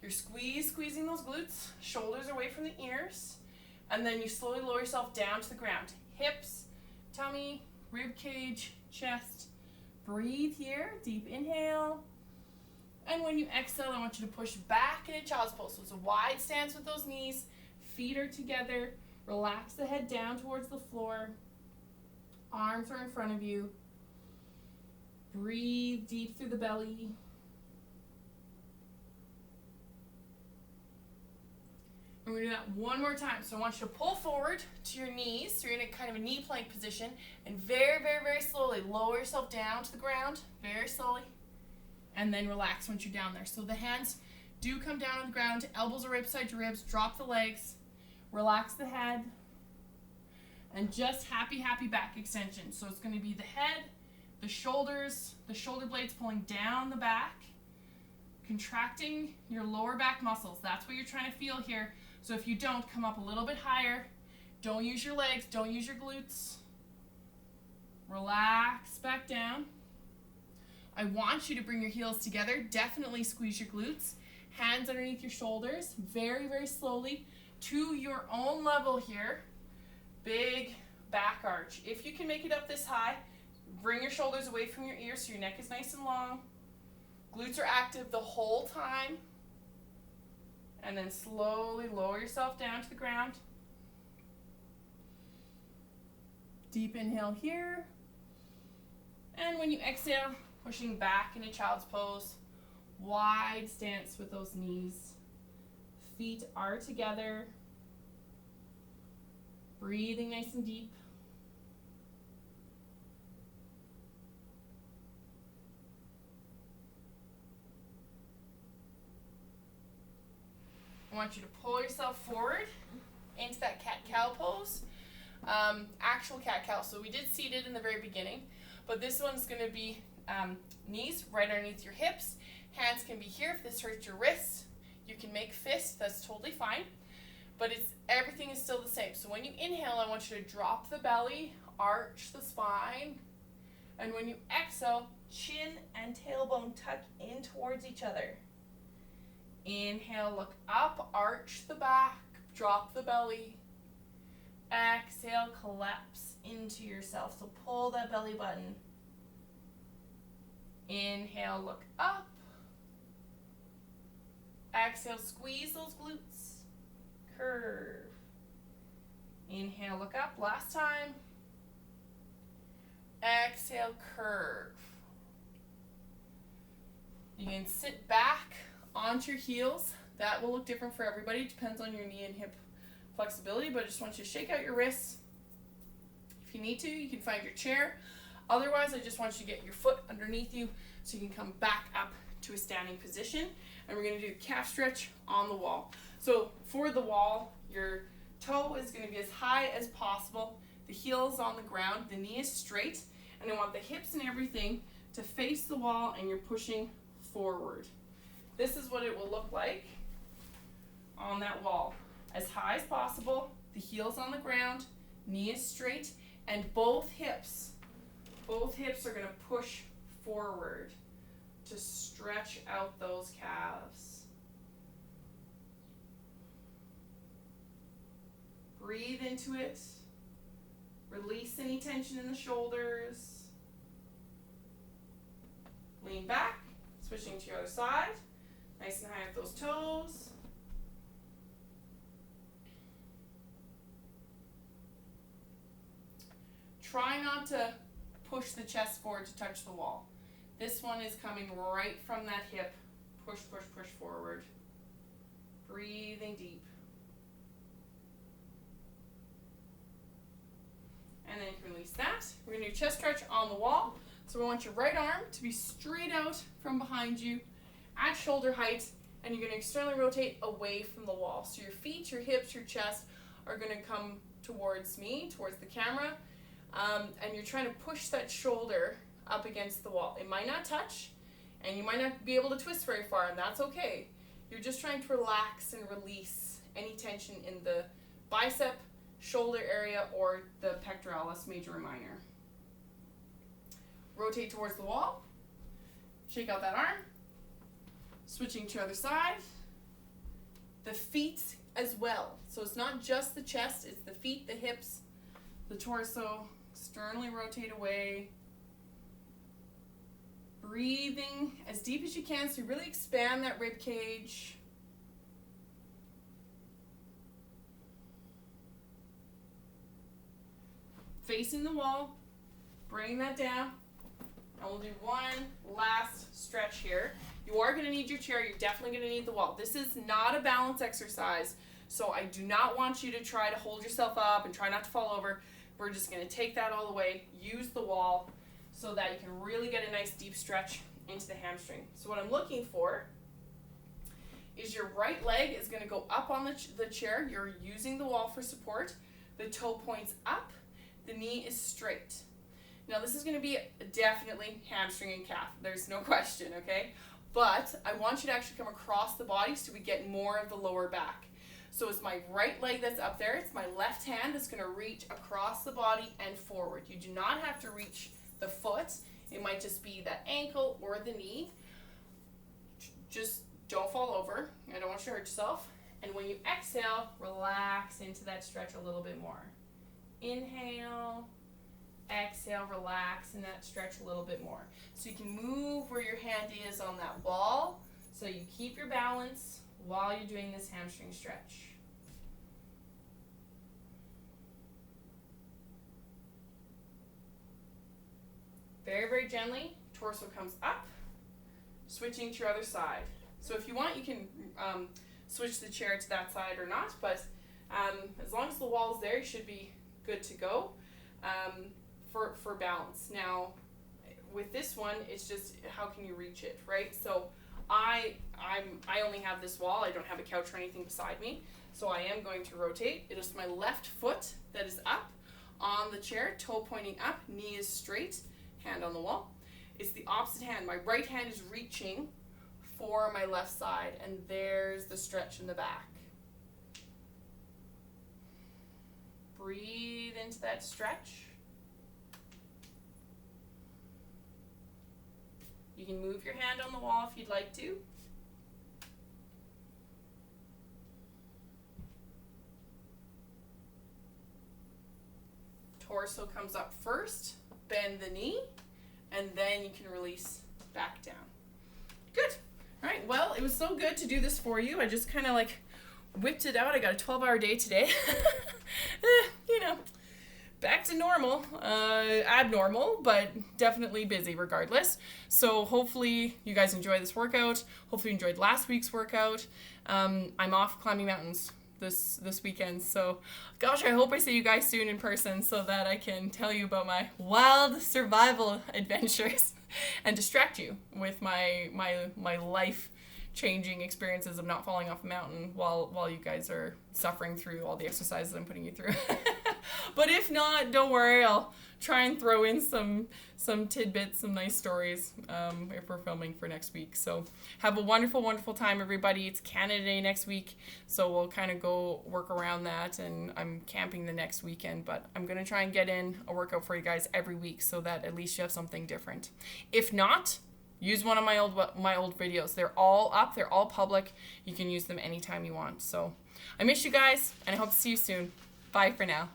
You're squeezing those glutes, shoulders away from the ears, and then you slowly lower yourself down to the ground. Hips, tummy, rib cage, chest. Breathe here, deep inhale. And when you exhale, I want you to push back into child's pose. So it's a wide stance with those knees, feet are together. Relax the head down towards the floor. Arms are in front of you. Breathe deep through the belly. that one more time. So I want you to pull forward to your knees. So you're in a kind of a knee plank position. And very, very, very slowly lower yourself down to the ground. Very slowly. And then relax once you're down there. So the hands do come down on the ground. Elbows are right beside your ribs. Drop the legs. Relax the head. And just happy, happy back extension. So it's going to be the head, the shoulders, the shoulder blades pulling down the back. Contracting your lower back muscles. That's what you're trying to feel here. So if you don't, come up a little bit higher. Don't use your legs. Don't use your glutes. Relax back down. I want you to bring your heels together. Definitely squeeze your glutes. Hands underneath your shoulders. Very, very slowly to your own level here. Big back arch. If you can make it up this high, bring your shoulders away from your ears so your neck is nice and long. Glutes are active the whole time. And then slowly lower yourself down to the ground. Deep inhale here. And when you exhale, pushing back into child's pose. Wide stance with those knees. Feet are together. Breathing nice and deep. I want you to pull yourself forward into that cat-cow pose. Actual cat-cow. So we did seated in the very beginning, but this one's going to be knees right underneath your hips. Hands can be here if this hurts your wrists. You can make fists. That's totally fine. But everything is still the same. So when you inhale, I want you to drop the belly, arch the spine. And when you exhale, chin and tailbone tuck in towards each other. Inhale, look up, arch the back, drop the belly. Exhale, collapse into yourself. So pull that belly button. Inhale, look up. Exhale, squeeze those glutes. Curve. Inhale, look up. Last time. Exhale, curve. You can sit back onto your heels. That will look different for everybody. It depends on your knee and hip flexibility, but I just want you to shake out your wrists. If you need to, you can find your chair. Otherwise, I just want you to get your foot underneath you so you can come back up to a standing position. And we're going to do calf stretch on the wall. So for the wall, your toe is going to be as high as possible. The heel is on the ground, the knee is straight, and I want the hips and everything to face the wall, and you're pushing forward. This is what it will look like on that wall. As high as possible, the heel's on the ground, knee is straight, and both hips are going to push forward to stretch out those calves. Breathe into it. Release any tension in the shoulders. Lean back, switching to your other side. Nice and high with those toes. Try not to push the chest forward to touch the wall. This one is coming right from that hip. Push, push, push forward. Breathing deep. And then you can release that. We're going to do chest stretch on the wall. So we want your right arm to be straight out from behind you at shoulder height, and you're going to externally rotate away from the wall. So your feet, your hips, your chest are going to come towards me, towards the camera, and you're trying to push that shoulder up against the wall. It might not touch, and you might not be able to twist very far, and that's okay. You're just trying to relax and release any tension in the bicep, shoulder area, or the pectoralis major and minor. Rotate towards the wall. Shake out that arm. Switching to the other side. The feet as well. So it's not just the chest, it's the feet, the hips, the torso. Externally rotate away. Breathing as deep as you can, so you really expand that rib cage. Facing the wall, bring that down, and we'll do one last stretch here. You are going to need your chair, you're definitely going to need the wall. This is not a balance exercise, So I do not want you to try to hold yourself up and try not to fall over. We're just going to take that all the way, use the wall so that you can really get a nice deep stretch into the hamstring. So what I'm looking for is your right leg is going to go up on the chair. You're using the wall for support. The toe points up. The knee is straight. Now this is going to be definitely hamstring and calf. There's no question, okay? But I want you to actually come across the body so we get more of the lower back. So it's my right leg that's up there. It's my left hand that's going to reach across the body and forward. You do not have to reach the foot. It might just be that ankle or the knee. Just don't fall over. I don't want you to hurt yourself. And when you exhale, relax into that stretch a little bit more. Inhale, exhale, relax in that stretch a little bit more. So you can move where your hand is on that wall so you keep your balance while you're doing this hamstring stretch. Very, very gently, torso comes up, switching to your other side. So if you want, you can switch the chair to that side or not, but as long as the wall is there, you should be good to go for balance. Now, with this one, it's just how can you reach it, right? So I only have this wall. I don't have a couch or anything beside me, so I am going to rotate. It is my left foot that is up on the chair, toe pointing up, knee is straight, hand on the wall. It's the opposite hand. My right hand is reaching for my left side, and there's the stretch in the back. Breathe into that stretch. You can move your hand on the wall if you'd like to. Torso comes up first, bend the knee, and then you can release back down. Good. All right, well, it was so good to do this for you. I just kind of like whipped it out. I got a 12-hour day today. You know, back to normal, abnormal, but definitely busy regardless. So hopefully you guys enjoy this workout. Hopefully you enjoyed last week's workout. I'm off climbing mountains this weekend. So gosh, I hope I see you guys soon in person so that I can tell you about my wild survival adventures and distract you with my life changing experiences of not falling off a mountain while you guys are suffering through all the exercises I'm putting you through. But if not, don't worry, I'll try and throw in some tidbits, some nice stories if we're filming for next week. So have a wonderful, wonderful time, everybody. It's Canada Day next week, so we'll kind of go work around that, and I'm camping the next weekend, but I'm going to try and get in a workout for you guys every week so that at least you have something different. If not, use one of my old videos. They're all up. They're all public. You can use them anytime you want. So I miss you guys, and I hope to see you soon. Bye for now.